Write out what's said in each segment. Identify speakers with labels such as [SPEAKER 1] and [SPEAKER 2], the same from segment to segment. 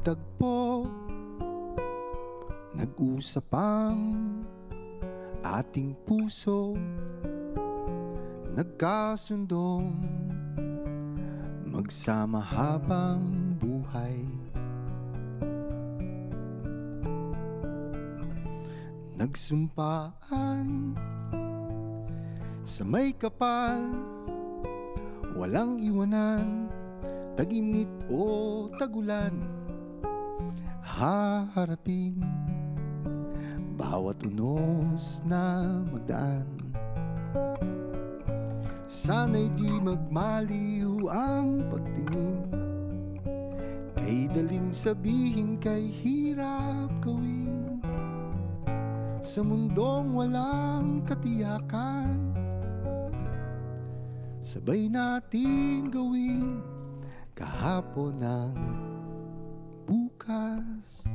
[SPEAKER 1] nagtagpo, nag-usap ang ating puso, nagkasundong magsama habang buhay. Nagsumpaan sa may kapal, walang iwanan, tag-init o tagulan, haharapin bawat unos na magdaan. Sana'y di magmaliw ang pagtingin, kay daling sabihin kay hirap gawin. Sa mundong walang katiyakan, sabay nating gawin kahapon ng bukas.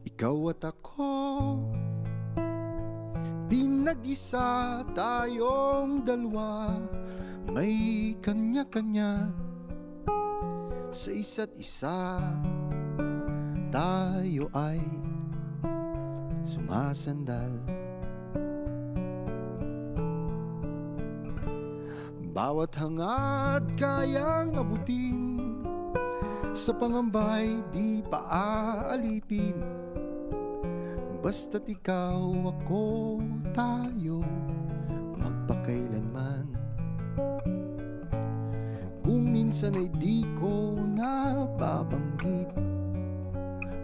[SPEAKER 1] Ikaw at ako, pinag-isa tayong dalawa, may kanya-kanya sa isa't isa. Tayo ay sumasandal, bawat hangad kayang abutin, sa pangambay di pa aalipin. Basta't ikaw, ako, tayo, magpakailanman. Kung minsan ay di ko nababanggit,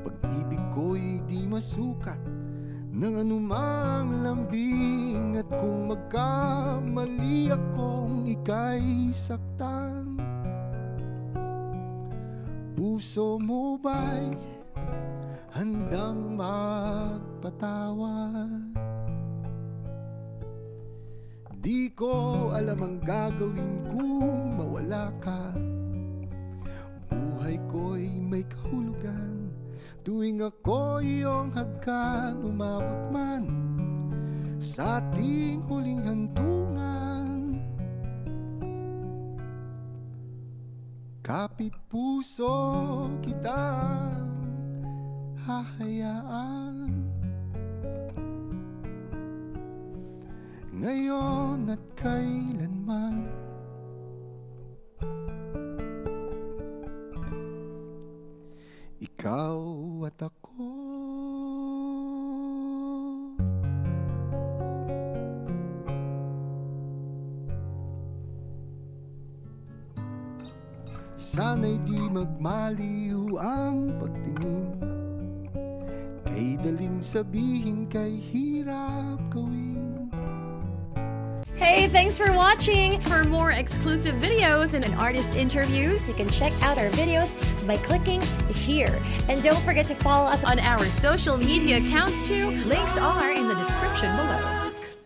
[SPEAKER 1] pag-ibig ko'y di masukat ng anumang lambing. At kung magkamali akong ika'y saktan, puso mo ba'y handang magpatawad? Di ko alam ang gagawin kung mawala ka. Buhay ko'y may kahulugan tuwing ako iyong hagkan. Umabot man sa ating huling hantungan, kapit puso kitang hahayaan, ngayon at kailanman. Ikaw at ako, sana'y di magmaliw ang pagtingin, kay daling sabihin kay hirap gawin.
[SPEAKER 2] Hey, thanks for watching! For more exclusive videos and artist interviews,
[SPEAKER 3] You can check out our videos by clicking here.
[SPEAKER 2] and don't forget to follow us on our social media accounts too.
[SPEAKER 3] Links are in the description below.